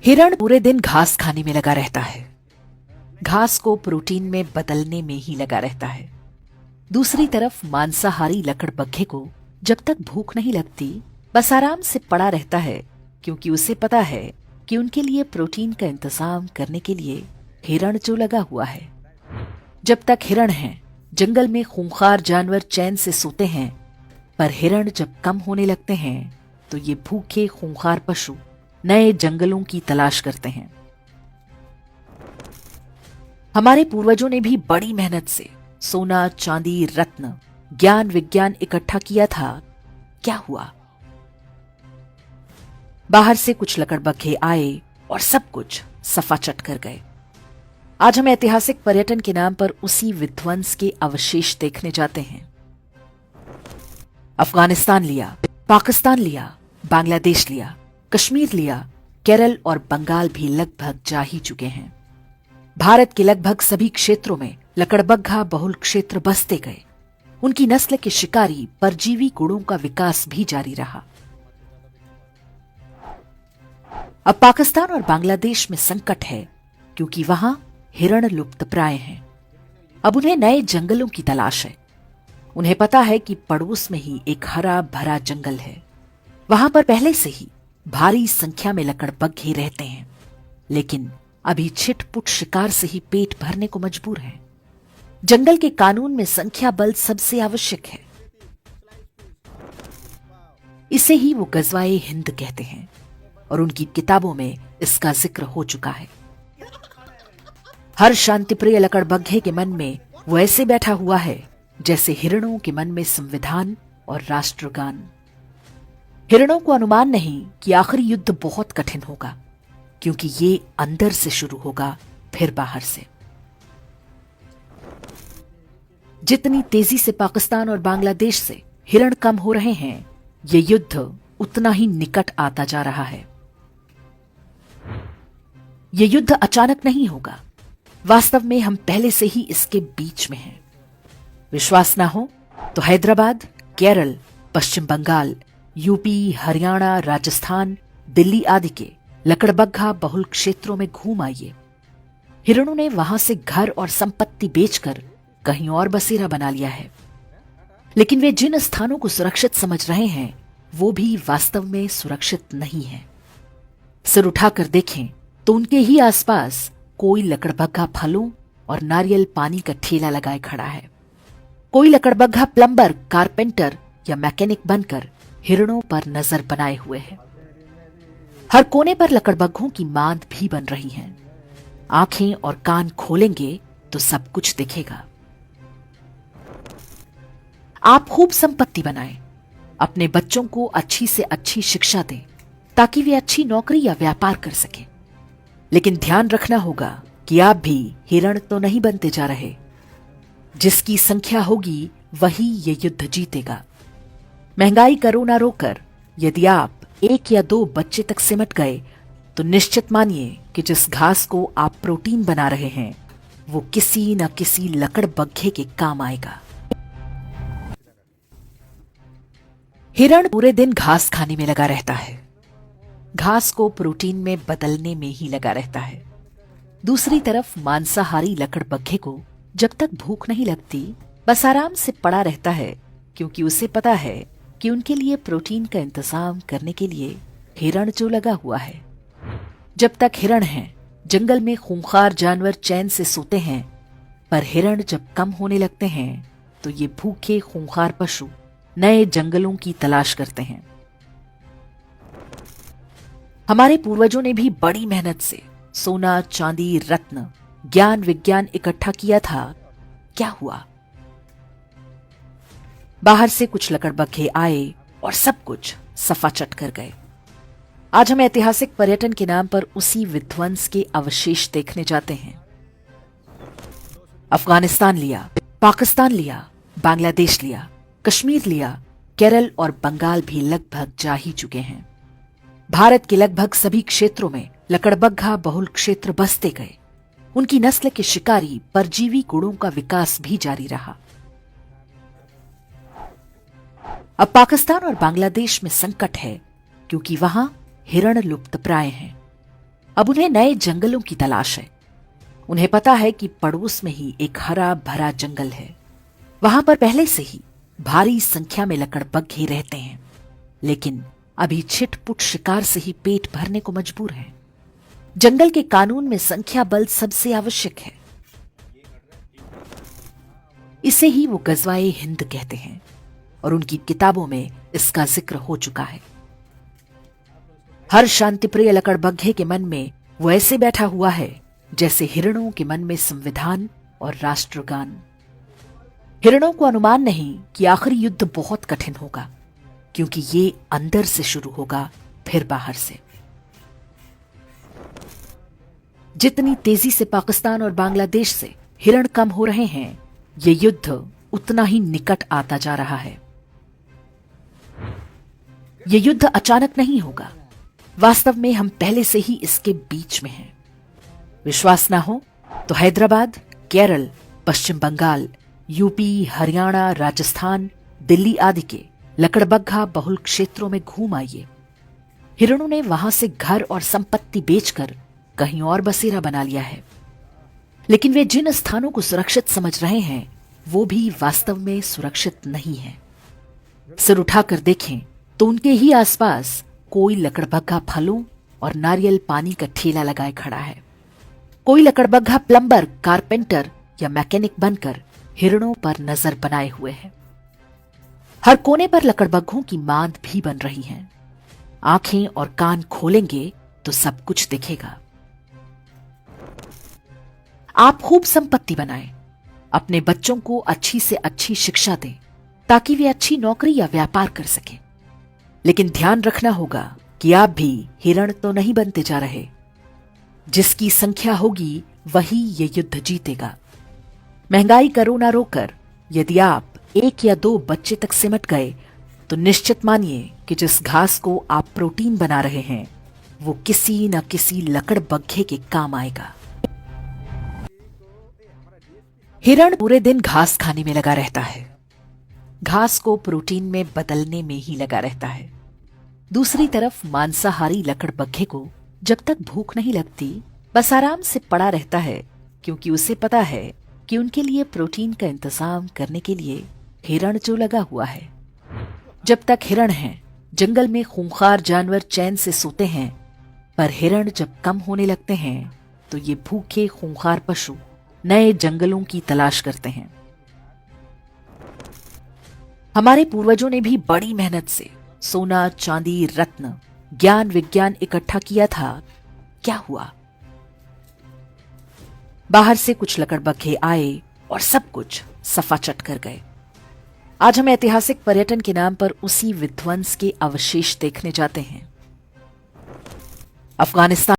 हिरण पूरे दिन घास खाने में लगा रहता है। घास को प्रोटीन में बदलने में ही लगा रहता है। दूसरी तरफ मांसाहारी लकड़बग्घे को जब तक भूख नहीं लगती बस आराम से पड़ा रहता है, क्योंकि उसे पता है कि उनके लिए प्रोटीन का इंतजाम करने के लिए हिरण जो लगा हुआ है। जब तक हिरण हैं, जंगल में खूंखार जानवर चैन से सोते हैं, पर हिरण जब कम होने लगते हैं तो ये भूखे खूंखार पशु नए जंगलों की तलाश करते हैं। हमारे पूर्वजों ने भी बड़ी मेहनत से सोना, चांदी, रत्न, ज्ञान, विज्ञान इकट्ठा किया था। क्या हुआ? बाहर से कुछ लकड़बग्घे आए और सब कुछ सफाचट कर गए। आज हम ऐतिहासिक पर्यटन के नाम पर उसी विध्वंस के अवशेष देखने जाते हैं। अफगानिस्तान लिया, पाकिस्तान लिया, बांग्लादेश लिया, कश्मीर लिया, केरल और बंगाल भी लगभग जा ही चुके हैं। भारत के लगभग सभी क्षेत्रों में लकड़बग्घा बहुल क्षेत्र बसते गए। उनकी नस्ल के शिकारी परजीवी गुणों का विकास भी जारी रहा। अब पाकिस्तान और बांग्लादेश में संकट है, क्योंकि वहां हिरण लुप्तप्राय हैं। अब उन्हें नए जंगलों की तलाश है। उन्हें पता है कि पड़ोस में ही एक हरा भरा जंगल है। वहां पर पहले से ही भारी संख्या में लकड़बग्घे रहते हैं, लेकिन अभी छिटपुट शिकार से ही पेट भरने को मजबूर हैं। जंगल के कानून में संख्या बल सबसे आवश्यक है। इसे ही वो गजवाए हिंद कहते हैं और उनकी किताबों में इसका जिक्र हो चुका है। हर शांतिप्रिय लकड़बग्घे के मन में वो ऐसे बैठा हुआ है जैसे हिरणों के मन में संविधान और राष्ट्रगान। हिरणों को अनुमान नहीं कि आखिरी युद्ध बहुत कठिन होगा, क्योंकि ये अंदर से शुरू होगा, फिर बाहर से। जितनी तेजी से पाकिस्तान और बांग्लादेश से हिरण कम हो रहे हैं, ये युद्ध उतना ही निकट आता जा रहा है। ये युद्ध अचानक नहीं होगा। वास्तव में हम पहले से ही इसके बीच में हैं। विश्वास ना हो तो हैदराबाद, केरल, पश्चिम बंगाल, यूपी, हरियाणा, राजस्थान, दिल्ली आदि के लकड़बग्घा बहुल क्षेत्रों में घूम आइए। हिरणों ने वहां से घर और संपत्ति बेचकर कहीं और बसेरा बना लिया है। लेकिन वे जिन स्थानों को सुरक्षित समझ रहे हैं, वो भी वास्तव में सुरक्षित नहीं है। सिर उठाकर देखें तो उनके ही आसपास कोई लकड़बग्घा फलों और नारियल पानी का ठेला लगाए खड़ा है। कोई लकड़बग्घा प्लम्बर, कारपेंटर या मैकेनिक बनकर हिरणों पर नजर बनाए हुए है। हर कोने पर लकड़बग्घों की मांद भी बन रही हैं। आंखें और कान खोलेंगे तो सब कुछ दिखेगा। आप खूब संपत्ति बनाएं, अपने बच्चों को अच्छी से अच्छी शिक्षा दें, ताकि वे अच्छी नौकरी या व्यापार कर सकें। लेकिन ध्यान रखना होगा कि आप भी हिरण तो नहीं बनते जा रहे। जिसकी संख्या होगी वही ये युद्ध जीतेगा। महंगाई करो ना रोकर, यदि आप 1 या 2 बच्चे तक सिमट गए तो निश्चित मानिए कि जिस घास को आप प्रोटीन बना रहे हैं, वो किसी न किसी लकड़बग्घे के काम आएगा। हिरण पूरे दिन घास खाने में लगा रहता है। घास को प्रोटीन में बदलने में ही लगा रहता है। दूसरी तरफ मांसाहारी लकड़बग्घे को जब तक भूख नहीं लगती बस आराम से पड़ा रहता है, क्योंकि उसे पता है कि उनके लिए प्रोटीन का इंतजाम करने के लिए हिरण जो लगा हुआ है। जब तक हिरण हैं, जंगल में खूंखार जानवर चैन से सोते हैं, पर हिरण जब कम होने लगते हैं तो ये भूखे खूंखार पशु नए जंगलों की तलाश करते हैं। हमारे पूर्वजों ने भी बड़ी मेहनत से सोना, चांदी, रत्न, ज्ञान, विज्ञान इकट्ठा किया था। क्या हुआ? बाहर से कुछ लकड़बग्घे आए और सब कुछ सफाचट कर गए। आज हम ऐतिहासिक पर्यटन के नाम पर उसी विध्वंस के अवशेष देखने जाते हैं। अफगानिस्तान लिया, पाकिस्तान लिया, बांग्लादेश लिया, कश्मीर लिया, केरल और बंगाल भी लगभग जा ही चुके हैं। भारत के लगभग सभी क्षेत्रों में लकड़बग्घा बहुल क्षेत्र बसते गए। उनकी नस्ल के शिकारी परजीवी गुणों का विकास भी जारी रहा। अब पाकिस्तान और बांग्लादेश में संकट है, क्योंकि वहां हिरण लुप्तप्राय हैं। अब उन्हें नए जंगलों की तलाश है। उन्हें पता है कि पड़ोस में ही एक हरा भरा जंगल है। वहां पर पहले से ही भारी संख्या में लकड़बग्घे रहते हैं, लेकिन अभी छिटपुट शिकार से ही पेट भरने को मजबूर हैं। जंगल के कानून में संख्या बल सबसे आवश्यक है। इसे ही वो गजवाए हिंद कहते हैं और उनकी किताबों में इसका जिक्र हो चुका है। हर शांतिप्रिय लकड़बग्घे के मन में वो ऐसे बैठा हुआ है जैसे हिरणों के मन में संविधान और राष्ट्रगान। हिरणों को अनुमान नहीं कि आखिरी युद्ध बहुत कठिन होगा, क्योंकि ये अंदर से शुरू होगा, फिर बाहर से। जितनी तेजी से पाकिस्तान और बांग्लादेश से हिरण कम हो रहे हैं, ये युद्ध उतना ही निकट आता जा रहा है। ये युद्ध अचानक नहीं होगा। वास्तव में हम पहले से ही इसके बीच में हैं। विश्वास ना हो तो हैदराबाद, केरल, पश्चिम बंगाल, यूपी, हरियाणा, राजस्थान, दिल्ली आदि के लकड़बग्घा बहुल क्षेत्रों में घूम आइए। हिरणों ने वहां से घर और संपत्ति बेचकर कहीं और बसेरा बना लिया है, लेकिन वे जिन स्थानों को सुरक्षित समझ रहे हैं वो भी वास्तव में सुरक्षित नहीं है। सिर उठाकर देखें तो उनके ही आसपास कोई लकड़बग्घा फलों और नारियल पानी का ठेला लगाए खड़ा है। कोई लकड़बग्घा प्लम्बर, कारपेंटर या मैकेनिक बनकर हिरणों पर नजर बनाए हुए है। हर कोने पर लकड़बग्घों की मांद भी बन रही है। आंखें और कान खोलेंगे तो सब कुछ दिखेगा। आप खूब संपत्ति बनाएं, अपने बच्चों को अच्छी से अच्छी शिक्षा दें ताकि वे अच्छी नौकरी या व्यापार कर सकें। लेकिन ध्यान रखना होगा कि आप भी हिरण तो नहीं बनते जा रहे। जिसकी संख्या होगी वही ये युद्ध जीतेगा। महंगाई करो ना रोकर यदि आप 1 या 2 बच्चे तक सिमट गए तो निश्चित मानिए कि जिस घास को आप प्रोटीन बना रहे हैं वो किसी न किसी लकड़बग्घे के काम आएगा। हिरण पूरे दिन घास खाने में लगा रहता है, घास को प्रोटीन में बदलने में ही लगा रहता है। दूसरी तरफ मांसाहारी लकड़बग्घे को जब तक भूख नहीं लगती बस आराम से पड़ा रहता है, क्योंकि उसे पता है कि उनके लिए प्रोटीन का इंतजाम करने के लिए हिरण जो लगा हुआ है। जब तक हिरण हैं, जंगल में खूंखार जानवर चैन से सोते हैं, पर हिरण जब कम होने लगते हैं तो ये भूखे खूंखार पशु नए जंगलों की तलाश करते हैं। हमारे पूर्वजों ने भी बड़ी मेहनत से सोना, चांदी, रत्न, ज्ञान, विज्ञान इकट्ठा किया था। क्या हुआ? बाहर से कुछ लकड़बग्घे आए और सब कुछ सफाचट कर गए। आज हम ऐतिहासिक पर्यटन के नाम पर उसी विध्वंस के अवशेष देखने जाते हैं। अफगानिस्तान